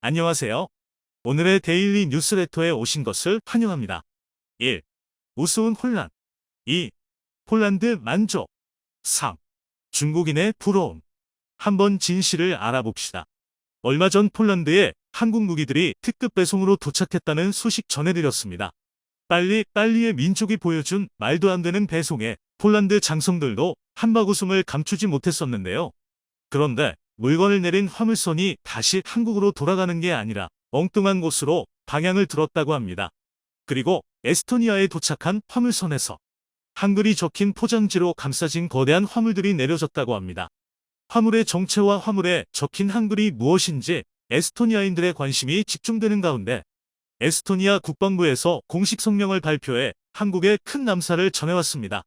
안녕하세요. 오늘의 데일리 뉴스레터에 오신 것을 환영합니다. 1. 우스운 혼란. 2. 폴란드 만족. 3. 중국인의 부러움. 한번 진실을 알아봅시다. 얼마 전 폴란드에 한국 무기들이 특급 배송으로 도착했다는 소식 전해드렸습니다. 빨리의 민족이 보여준 말도 안 되는 배송에 폴란드 장성들도 한바구음을 감추지 못했었는데요. 그런데 물건을 내린 화물선이 다시 한국으로 돌아가는 게 아니라 엉뚱한 곳으로 방향을 들었다고 합니다. 그리고 에스토니아에 도착한 화물선에서 한글이 적힌 포장지로 감싸진 거대한 화물들이 내려졌다고 합니다. 화물의 정체와 화물에 적힌 한글이 무엇인지 에스토니아인들의 관심이 집중되는 가운데 에스토니아 국방부에서 공식 성명을 발표해 한국에 큰 남사를 전해왔습니다.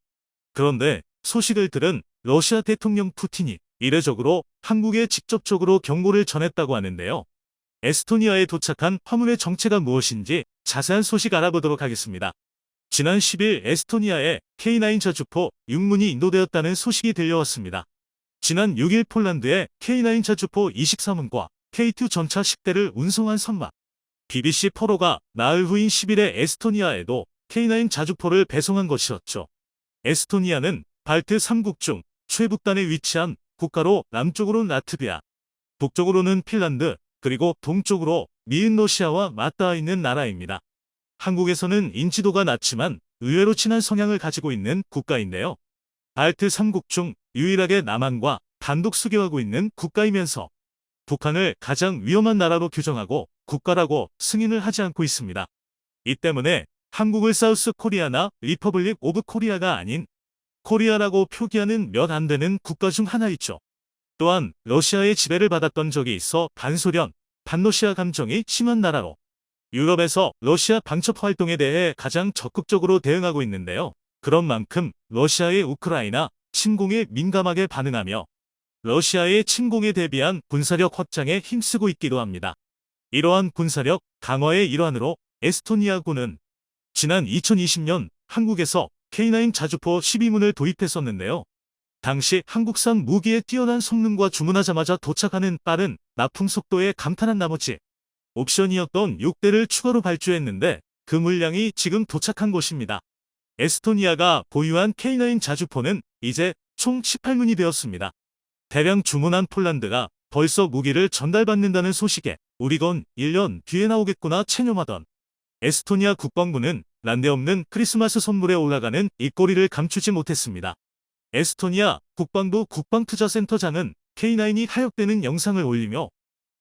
그런데 소식을 들은 러시아 대통령 푸틴이 이례적으로 한국에 직접적으로 경고를 전했다고 하는데요. 에스토니아에 도착한 화물의 정체가 무엇인지 자세한 소식 알아보도록 하겠습니다. 지난 10일 에스토니아에 K9 자주포 6문이 인도되었다는 소식이 들려왔습니다. 지난 6일 폴란드에 K9 자주포 23문과 K2 전차 10대를 운송한 선박. BBC 포로가 나흘 후인 10일에 에스토니아에도 K9 자주포를 배송한 것이었죠. 에스토니아는 발트 3국 중 최북단에 위치한 국가로 남쪽으로 라트비아, 북쪽으로는 핀란드, 그리고 동쪽으로 미은 러시아와 맞닿아 있는 나라입니다. 한국에서는 인지도가 낮지만 의외로 친한 성향을 가지고 있는 국가인데요. 발트 3국 중 유일하게 남한과 단독 수교하고 있는 국가이면서 북한을 가장 위험한 나라로 규정하고 국가라고 승인을 하지 않고 있습니다. 이 때문에 한국을 사우스 코리아나 리퍼블릭 오브 코리아가 아닌 코리아라고 표기하는 몇 안 되는 국가 중 하나이죠. 또한 러시아의 지배를 받았던 적이 있어 반소련, 반러시아 감정이 심한 나라로 유럽에서 러시아 방첩 활동에 대해 가장 적극적으로 대응하고 있는데요. 그런 만큼 러시아의 우크라이나 침공에 민감하게 반응하며 러시아의 침공에 대비한 군사력 확장에 힘쓰고 있기도 합니다. 이러한 군사력 강화의 일환으로 에스토니아군은 지난 2020년 한국에서 K9 자주포 12문을 도입했었는데요. 당시 한국산 무기의 뛰어난 성능과 주문하자마자 도착하는 빠른 납품 속도에 감탄한 나머지 옵션이었던 6대를 추가로 발주했는데 그 물량이 지금 도착한 것입니다. 에스토니아가 보유한 K9 자주포는 이제 총 18문이 되었습니다. 대량 주문한 폴란드가 벌써 무기를 전달받는다는 소식에 우리건 1년 뒤에 나오겠구나 체념하던 에스토니아 국방부는 난데없는 크리스마스 선물에 올라가는 입꼬리를 감추지 못했습니다. 에스토니아 국방부 국방투자센터장은 K9이 하역되는 영상을 올리며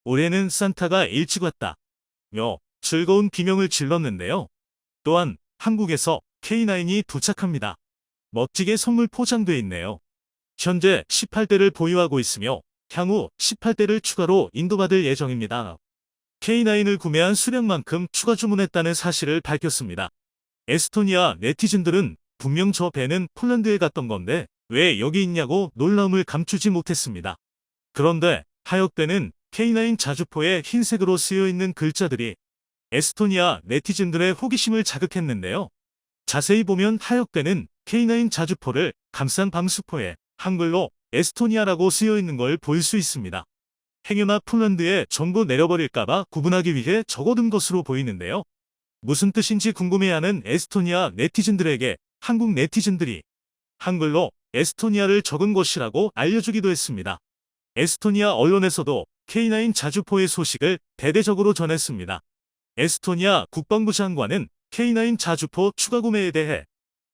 올해는 산타가 일찍 왔다며 즐거운 비명을 질렀는데요. 또한 한국에서 K9이 도착합니다. 멋지게 선물 포장돼 있네요. 현재 18대를 보유하고 있으며 향후 18대를 추가로 인도받을 예정입니다. K9을 구매한 수량만큼 추가 주문했다는 사실을 밝혔습니다. 에스토니아 네티즌들은 분명 저 배는 폴란드에 갔던 건데 왜 여기 있냐고 놀라움을 감추지 못했습니다. 그런데 하역대는 K9 자주포에 흰색으로 쓰여있는 글자들이 에스토니아 네티즌들의 호기심을 자극했는데요. 자세히 보면 하역대는 K9 자주포를 감싼 방수포에 한글로 에스토니아라고 쓰여있는 걸 볼 수 있습니다. 행여나 폴란드에 전부 내려버릴까봐 구분하기 위해 적어둔 것으로 보이는데요. 무슨 뜻인지 궁금해하는 에스토니아 네티즌들에게 한국 네티즌들이 한글로 에스토니아를 적은 것이라고 알려주기도 했습니다. 에스토니아 언론에서도 K9 자주포의 소식을 대대적으로 전했습니다. 에스토니아 국방부 장관은 K9 자주포 추가 구매에 대해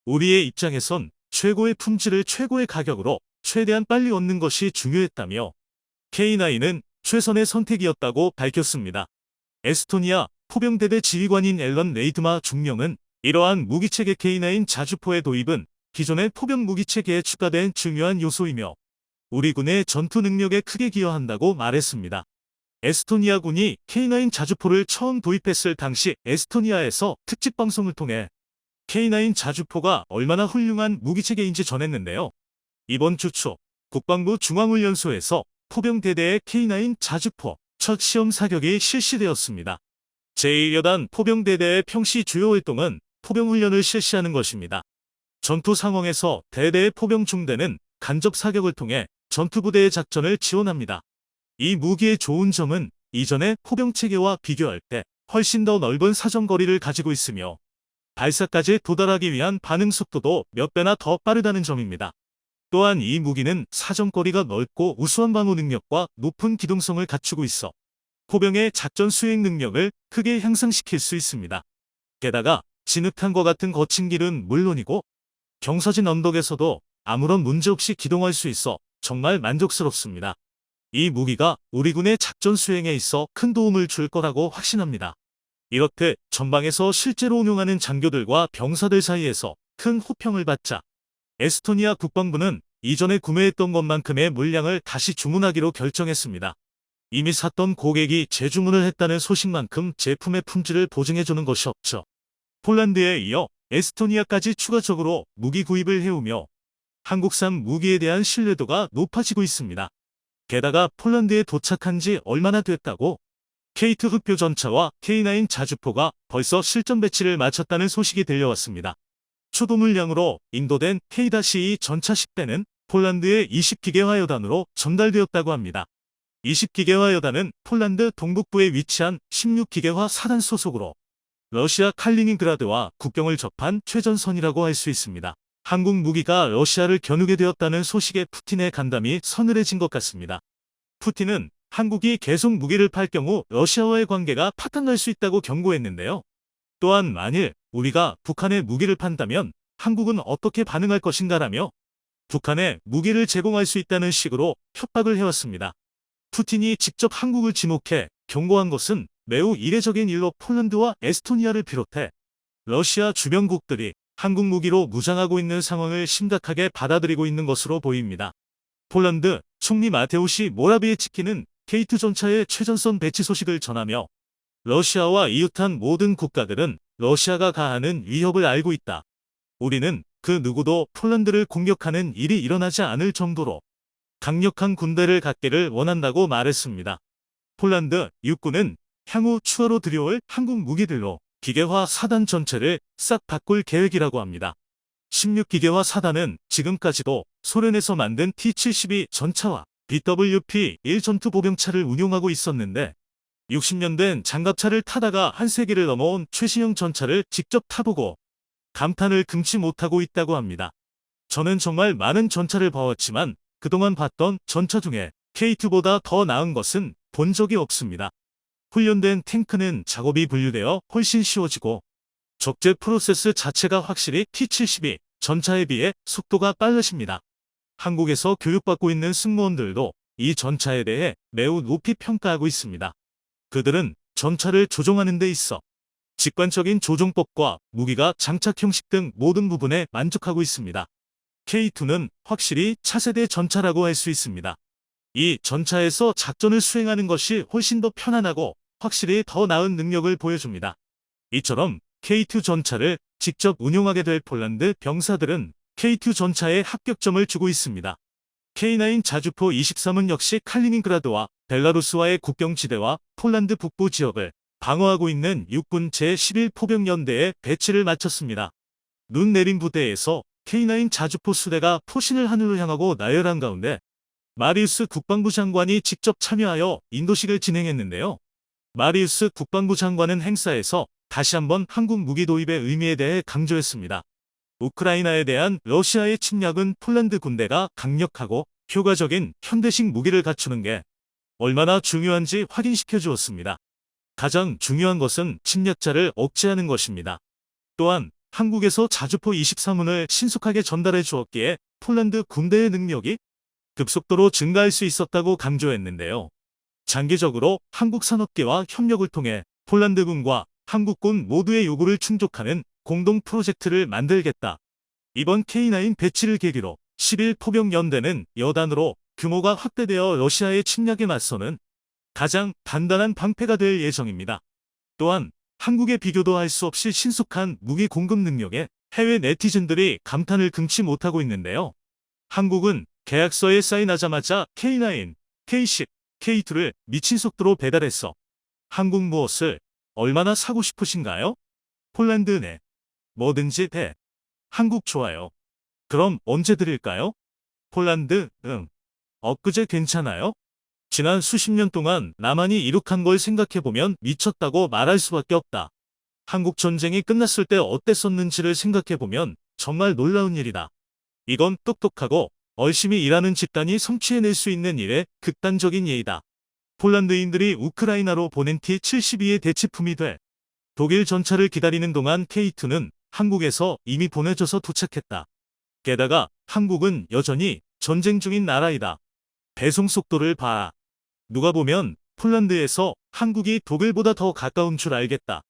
우리의 입장에선 최고의 품질을 최고의 가격으로 최대한 빨리 얻는 것이 중요했다며 K9은 최선의 선택이었다고 밝혔습니다. 에스토니아 포병대대 지휘관인 앨런 레이드마 중령은 이러한 무기체계 K9 자주포의 도입은 기존의 포병 무기체계에 추가된 중요한 요소이며 우리 군의 전투 능력에 크게 기여한다고 말했습니다. 에스토니아군이 K9 자주포를 처음 도입했을 당시 에스토니아에서 특집 방송을 통해 K9 자주포가 얼마나 훌륭한 무기체계인지 전했는데요. 이번 주 초 국방부 중앙훈련소에서 포병대대의 K9 자주포 첫 시험 사격이 실시되었습니다. 제1여단 포병대대의 평시 주요 활동은 포병훈련을 실시하는 것입니다. 전투 상황에서 대대의 포병 중대는 간접 사격을 통해 전투부대의 작전을 지원합니다. 이 무기의 좋은 점은 이전의 포병 체계와 비교할 때 훨씬 더 넓은 사정거리를 가지고 있으며 발사까지 도달하기 위한 반응 속도도 몇 배나 더 빠르다는 점입니다. 또한 이 무기는 사정거리가 넓고 우수한 방어 능력과 높은 기동성을 갖추고 있어 포병의 작전 수행 능력을 크게 향상시킬 수 있습니다. 게다가 진흙탕과 같은 거친 길은 물론이고 경사진 언덕에서도 아무런 문제없이 기동할 수 있어 정말 만족스럽습니다. 이 무기가 우리 군의 작전 수행에 있어 큰 도움을 줄 거라고 확신합니다. 이렇듯 전방에서 실제로 운용하는 장교들과 병사들 사이에서 큰 호평을 받자 에스토니아 국방부는 이전에 구매했던 것만큼의 물량을 다시 주문하기로 결정했습니다. 이미 샀던 고객이 재주문을 했다는 소식만큼 제품의 품질을 보증해주는 것이 없죠. 폴란드에 이어 에스토니아까지 추가적으로 무기 구입을 해오며 한국산 무기에 대한 신뢰도가 높아지고 있습니다. 게다가 폴란드에 도착한 지 얼마나 됐다고 K2 흑표 전차와 K9 자주포가 벌써 실전 배치를 마쳤다는 소식이 들려왔습니다. 초도 물량으로 인도된 K-2 전차 10대는 폴란드의 20기계화 여단으로 전달되었다고 합니다. 20기계화 여단은 폴란드 동북부에 위치한 16기계화 사단 소속으로 러시아 칼리닝그라드와 국경을 접한 최전선이라고 할 수 있습니다. 한국 무기가 러시아를 겨누게 되었다는 소식에 푸틴의 간담이 서늘해진 것 같습니다. 푸틴은 한국이 계속 무기를 팔 경우 러시아와의 관계가 파탄날 수 있다고 경고했는데요. 또한 만일 우리가 북한에 무기를 판다면 한국은 어떻게 반응할 것인가라며 북한에 무기를 제공할 수 있다는 식으로 협박을 해왔습니다. 푸틴이 직접 한국을 지목해 경고한 것은 매우 이례적인 일로 폴란드와 에스토니아를 비롯해 러시아 주변국들이 한국 무기로 무장하고 있는 상황을 심각하게 받아들이고 있는 것으로 보입니다. 폴란드 총리 마테우시 모라비에츠키는 K2 전차의 최전선 배치 소식을 전하며 러시아와 이웃한 모든 국가들은 러시아가 가하는 위협을 알고 있다. 우리는 그 누구도 폴란드를 공격하는 일이 일어나지 않을 정도로 강력한 군대를 갖기를 원한다고 말했습니다. 폴란드 육군은 향후 추가로 들여올 한국 무기들로 기계화 사단 전체를 싹 바꿀 계획이라고 합니다. 16기계화 사단은 지금까지도 소련에서 만든 T-72 전차와 BWP-1 전투보병차를 운용하고 있었는데 60년 된 장갑차를 타다가 한 세기를 넘어온 최신형 전차를 직접 타보고 감탄을 금치 못하고 있다고 합니다. 저는 정말 많은 전차를 봐왔지만 그동안 봤던 전차 중에 K2보다 더 나은 것은 본 적이 없습니다. 훈련된 탱크는 작업이 분류되어 훨씬 쉬워지고 적재 프로세스 자체가 확실히 T-72 전차에 비해 속도가 빨라집니다. 한국에서 교육받고 있는 승무원들도 이 전차에 대해 매우 높이 평가하고 있습니다. 그들은 전차를 조종하는 데 있어 직관적인 조종법과 무기가 장착 형식 등 모든 부분에 만족하고 있습니다. K2는 확실히 차세대 전차라고 할 수 있습니다. 이 전차에서 작전을 수행하는 것이 훨씬 더 편안하고 확실히 더 나은 능력을 보여줍니다. 이처럼 K2 전차를 직접 운용하게 될 폴란드 병사들은 K2 전차에 합격점을 주고 있습니다. K9 자주포 23은 역시 칼리닝그라드와 벨라루스와의 국경지대와 폴란드 북부 지역을 방어하고 있는 육군 제11포병연대에 배치를 마쳤습니다. 눈 내린 부대에서 K9 자주포 수대가 포신을 하늘로 향하고 나열한 가운데 마리우스 국방부 장관이 직접 참여하여 인도식을 진행했는데요. 마리우스 국방부 장관은 행사에서 다시 한번 한국 무기 도입의 의미에 대해 강조했습니다. 우크라이나에 대한 러시아의 침략은 폴란드 군대가 강력하고 효과적인 현대식 무기를 갖추는 게 얼마나 중요한지 확인시켜 주었습니다. 가장 중요한 것은 침략자를 억제하는 것입니다. 또한 한국에서 자주포 23문을 신속하게 전달해 주었기에 폴란드 군대의 능력이 급속도로 증가할 수 있었다고 강조했는데요. 장기적으로 한국 산업계와 협력을 통해 폴란드군과 한국군 모두의 요구를 충족하는 공동 프로젝트를 만들겠다. 이번 K9 배치를 계기로 11포병연대는 여단으로 규모가 확대되어 러시아의 침략에 맞서는 가장 단단한 방패가 될 예정입니다. 또한 한국의 비교도 할 수 없이 신속한 무기 공급 능력에 해외 네티즌들이 감탄을 금치 못하고 있는데요. 한국은 계약서에 사인하자마자 K9, K10, K2를 미친 속도로 배달했어. 한국 무엇을 얼마나 사고 싶으신가요? 폴란드 네. 뭐든지 돼. 한국 좋아요. 그럼 언제 드릴까요? 폴란드 응. 엊그제 괜찮아요? 지난 수십 년 동안 남한이 이룩한 걸 생각해보면 미쳤다고 말할 수밖에 없다. 한국 전쟁이 끝났을 때 어땠었는지를 생각해보면 정말 놀라운 일이다. 이건 똑똑하고 열심히 일하는 집단이 성취해낼 수 있는 일의 극단적인 예이다. 폴란드인들이 우크라이나로 보낸 T-72의 대체품이 돼 독일 전차를 기다리는 동안 K2는 한국에서 이미 보내져서 도착했다. 게다가 한국은 여전히 전쟁 중인 나라이다. 배송 속도를 봐. 누가 보면 폴란드에서 한국이 독일보다 더 가까운 줄 알겠다.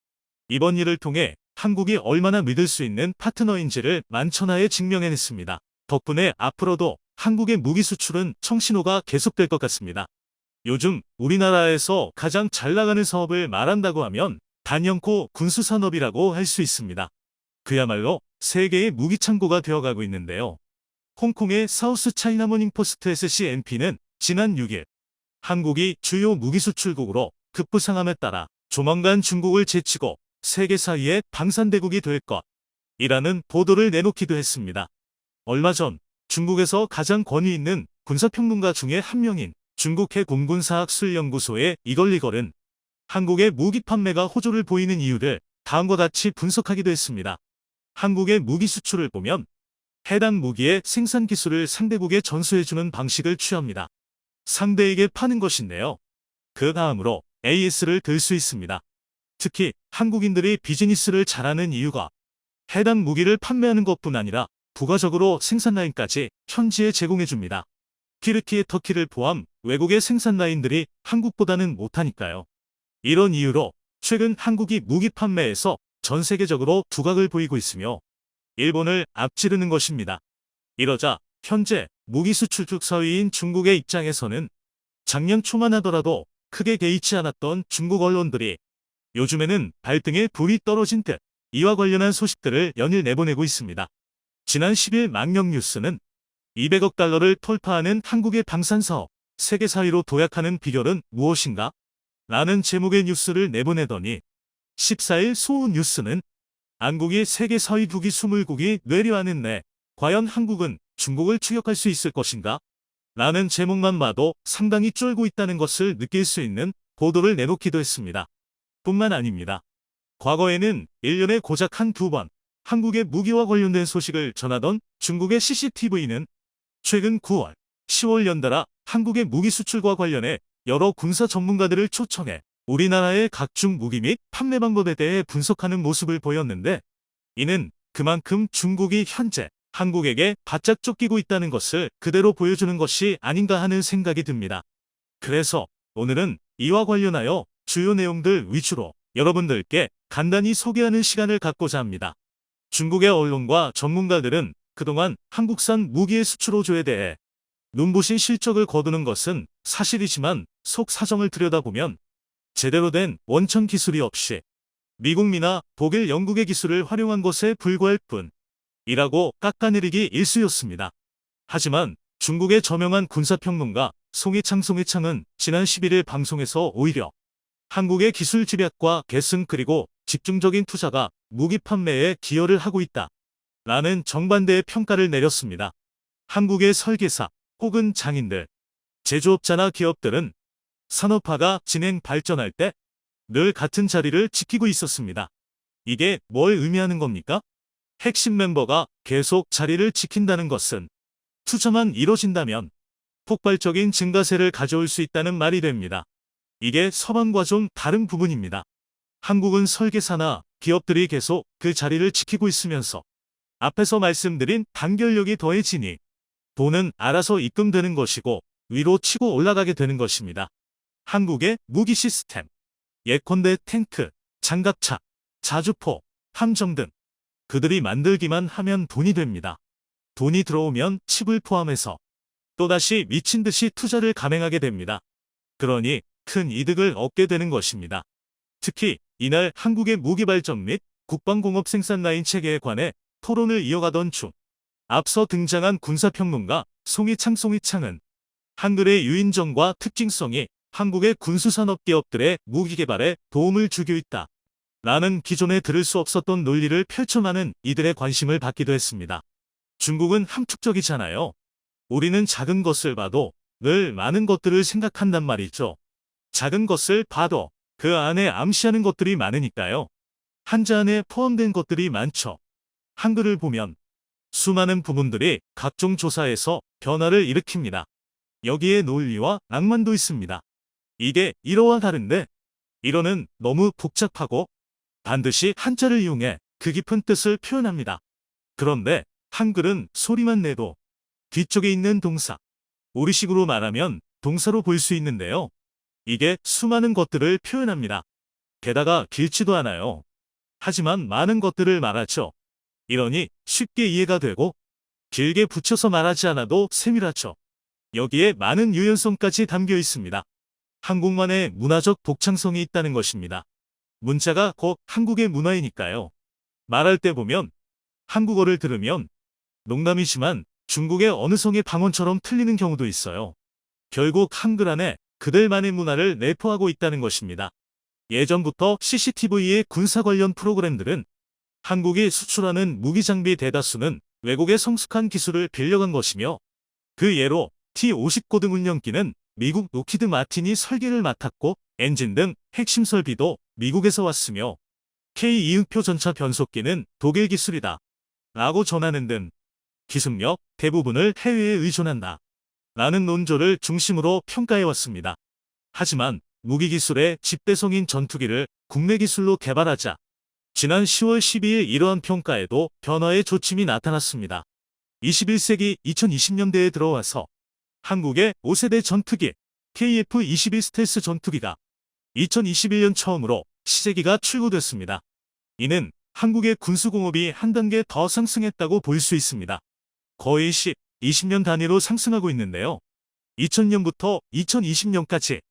이번 일을 통해 한국이 얼마나 믿을 수 있는 파트너인지를 만천하에 증명해냈습니다. 덕분에 앞으로도 한국의 무기 수출은 청신호가 계속될 것 같습니다. 요즘 우리나라에서 가장 잘 나가는 사업을 말한다고 하면 단연코 군수산업이라고 할 수 있습니다. 그야말로 세계의 무기 창고가 되어가고 있는데요. 홍콩의 사우스 차이나 모닝포스트 SCNP는 지난 6일 한국이 주요 무기 수출국으로 급부상함에 따라 조만간 중국을 제치고 세계 사이의 방산대국이 될 것이라는 보도를 내놓기도 했습니다. 얼마 전 중국에서 가장 권위 있는 군사평론가 중에 한 명인 중국 해공군사학술연구소의 이걸리걸은 한국의 무기 판매가 호조를 보이는 이유를 다음과 같이 분석하기도 했습니다. 한국의 무기 수출을 보면 해당 무기의 생산 기술을 상대국에 전수해주는 방식을 취합니다. 상대에게 파는 것인데요. 그 다음으로 AS를 들 수 있습니다. 특히 한국인들이 비즈니스를 잘하는 이유가 해당 무기를 판매하는 것뿐 아니라 부가적으로 생산 라인까지 현지에 제공해줍니다. 튀르키예, 터키를 포함 외국의 생산 라인들이 한국보다는 못하니까요. 이런 이유로 최근 한국이 무기 판매에서 전 세계적으로 두각을 보이고 있으며 일본을 앞지르는 것입니다. 이러자 현재 무기 수출국 4위인 중국의 입장에서는 작년 초만 하더라도 크게 개의치 않았던 중국 언론들이 요즘에는 발등에 불이 떨어진 듯 이와 관련한 소식들을 연일 내보내고 있습니다. 지난 10일 망령뉴스는 200억 달러를 돌파하는 한국의 방산사업 세계 4위로 도약하는 비결은 무엇인가? 라는 제목의 뉴스를 내보내더니 14일 소우뉴스는 한국이 세계 4위 무기 20국이 뇌리하는데 과연 한국은 중국을 추격할 수 있을 것인가? 라는 제목만 봐도 상당히 쫄고 있다는 것을 느낄 수 있는 보도를 내놓기도 했습니다. 뿐만 아닙니다. 과거에는 1년에 고작 한두 번 한국의 무기와 관련된 소식을 전하던 중국의 CCTV는 최근 9월, 10월 연달아 한국의 무기 수출과 관련해 여러 군사 전문가들을 초청해 우리나라의 각종 무기 및 판매 방법에 대해 분석하는 모습을 보였는데 이는 그만큼 중국이 현재 한국에게 바짝 쫓기고 있다는 것을 그대로 보여주는 것이 아닌가 하는 생각이 듭니다. 그래서 오늘은 이와 관련하여 주요 내용들 위주로 여러분들께 간단히 소개하는 시간을 갖고자 합니다. 중국의 언론과 전문가들은 그동안 한국산 무기의 수출 호조에 대해 눈부신 실적을 거두는 것은 사실이지만 속 사정을 들여다보면 제대로 된 원천 기술이 없이 미국이나 독일, 영국의 기술을 활용한 것에 불과할 뿐이라고 깎아내리기 일쑤였습니다. 하지만 중국의 저명한 군사평론가 송해창은 지난 11일 방송에서 오히려 한국의 기술 집약과 계승 그리고 집중적인 투자가 무기 판매에 기여를 하고 있다. 라는 정반대의 평가를 내렸습니다. 한국의 설계사 혹은 장인들, 제조업자나 기업들은 산업화가 진행 발전할 때 늘 같은 자리를 지키고 있었습니다. 이게 뭘 의미하는 겁니까? 핵심 멤버가 계속 자리를 지킨다는 것은 투자만 이뤄진다면 폭발적인 증가세를 가져올 수 있다는 말이 됩니다. 이게 서방과 좀 다른 부분입니다. 한국은 설계사나 기업들이 계속 그 자리를 지키고 있으면서 앞에서 말씀드린 단결력이 더해지니 돈은 알아서 입금되는 것이고 위로 치고 올라가게 되는 것입니다. 한국의 무기 시스템, 예컨대 탱크, 장갑차, 자주포, 함정 등 그들이 만들기만 하면 돈이 됩니다. 돈이 들어오면 칩을 포함해서 또다시 미친 듯이 투자를 감행하게 됩니다. 그러니 큰 이득을 얻게 되는 것입니다. 특히 이날 한국의 무기 발전 및 국방공업 생산 라인 체계에 관해 토론을 이어가던 중 앞서 등장한 군사평론가 송해창은 한글의 유인정과 특징성이 한국의 군수산업 기업들의 무기 개발에 도움을 주고 있다. 라는 기존에 들을 수 없었던 논리를 펼쳐나는 이들의 관심을 받기도 했습니다. 중국은 함축적이잖아요. 우리는 작은 것을 봐도 늘 많은 것들을 생각한단 말이죠. 작은 것을 봐도 그 안에 암시하는 것들이 많으니까요. 한자 안에 포함된 것들이 많죠. 한글을 보면 수많은 부분들이 각종 조사에서 변화를 일으킵니다. 여기에 논리와 낭만도 있습니다. 이게 일어와 다른데 일어는 너무 복잡하고 반드시 한자를 이용해 그 깊은 뜻을 표현합니다. 그런데 한글은 소리만 내도 뒤쪽에 있는 동사, 우리식으로 말하면 동사로 볼 수 있는데요. 이게 수많은 것들을 표현합니다. 게다가 길지도 않아요. 하지만 많은 것들을 말하죠. 이러니 쉽게 이해가 되고 길게 붙여서 말하지 않아도 세밀하죠. 여기에 많은 유연성까지 담겨 있습니다. 한국만의 문화적 독창성이 있다는 것입니다. 문자가 곧 한국의 문화이니까요. 말할 때 보면 한국어를 들으면 농담이지만 중국의 어느 성의 방언처럼 틀리는 경우도 있어요. 결국 한글 안에 그들만의 문화를 내포하고 있다는 것입니다. 예전부터 CCTV의 군사 관련 프로그램들은 한국이 수출하는 무기 장비 대다수는 외국의 성숙한 기술을 빌려간 것이며 그 예로 T-50고등 운영기는 미국 로키드 마틴이 설계를 맡았고 엔진 등 핵심 설비도 미국에서 왔으며 K-이응표 전차 변속기는 독일 기술이다 라고 전하는 등 기술력 대부분을 해외에 의존한다 라는 논조를 중심으로 평가해왔습니다. 하지만 무기기술의 집대성인 전투기를 국내 기술로 개발하자 지난 10월 12일 이러한 평가에도 변화의 조짐이 나타났습니다. 21세기 2020년대에 들어와서 한국의 5세대 전투기 KF-21 스텔스 전투기가 2021년 처음으로 시제기가 출고됐습니다. 이는 한국의 군수공업이 한 단계 더 상승했다고 볼 수 있습니다. 거의 10, 20년 단위로 상승하고 있는데요. 2000년부터 2020년까지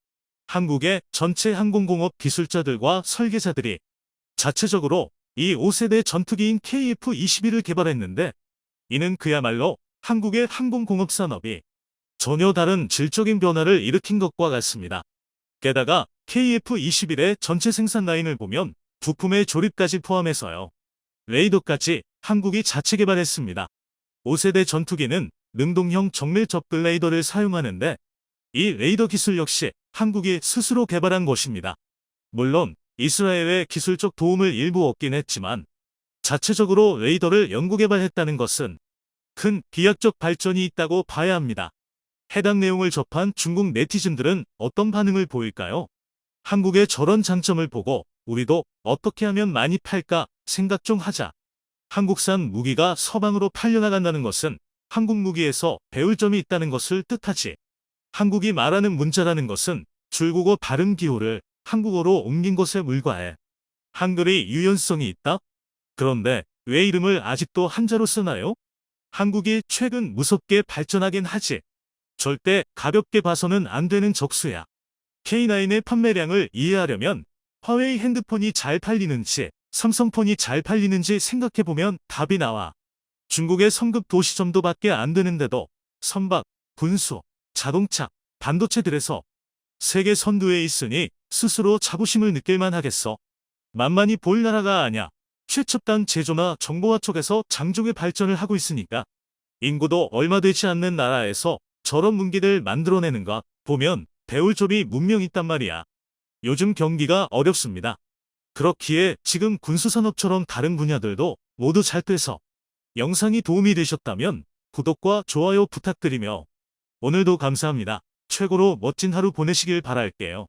한국의 전체 항공공업 기술자들과 설계자들이 자체적으로 이 5세대 전투기인 KF-21을 개발했는데 이는 그야말로 한국의 항공공업 산업이 전혀 다른 질적인 변화를 일으킨 것과 같습니다. 게다가 KF-21의 전체 생산 라인을 보면 부품의 조립까지 포함해서요. 레이더까지 한국이 자체 개발했습니다. 5세대 전투기는 능동형 정밀 접근 레이더를 사용하는데 이 레이더 기술 역시 한국이 스스로 개발한 것입니다. 물론 이스라엘의 기술적 도움을 일부 얻긴 했지만 자체적으로 레이더를 연구 개발했다는 것은 큰 기하적 발전이 있다고 봐야 합니다. 해당 내용을 접한 중국 네티즌들은 어떤 반응을 보일까요? 한국의 저런 장점을 보고 우리도 어떻게 하면 많이 팔까 생각 좀 하자. 한국산 무기가 서방으로 팔려나간다는 것은 한국 무기에서 배울 점이 있다는 것을 뜻하지. 한국이 말하는 문자라는 것은 중국어 발음 기호를 한국어로 옮긴 것에 불과해. 한글이 유연성이 있다? 그런데 왜 이름을 아직도 한자로 쓰나요? 한국이 최근 무섭게 발전하긴 하지. 절대 가볍게 봐서는 안 되는 적수야. K9의 판매량을 이해하려면 화웨이 핸드폰이 잘 팔리는지 삼성폰이 잘 팔리는지 생각해보면 답이 나와. 중국의 성급 도시 정도밖에 안 되는데도 선박, 군수, 자동차, 반도체들에서 세계 선두에 있으니 스스로 자부심을 느낄만 하겠어. 만만히 볼 나라가 아냐. 최첨단 제조나 정보화 쪽에서 장족의 발전을 하고 있으니까. 인구도 얼마 되지 않는 나라에서 저런 문기들 만들어내는가 보면 배울 점이 분명 있단 말이야. 요즘 경기가 어렵습니다. 그렇기에 지금 군수산업처럼 다른 분야들도 모두 잘 돼서 영상이 도움이 되셨다면 구독과 좋아요 부탁드리며 오늘도 감사합니다. 최고로 멋진 하루 보내시길 바랄게요.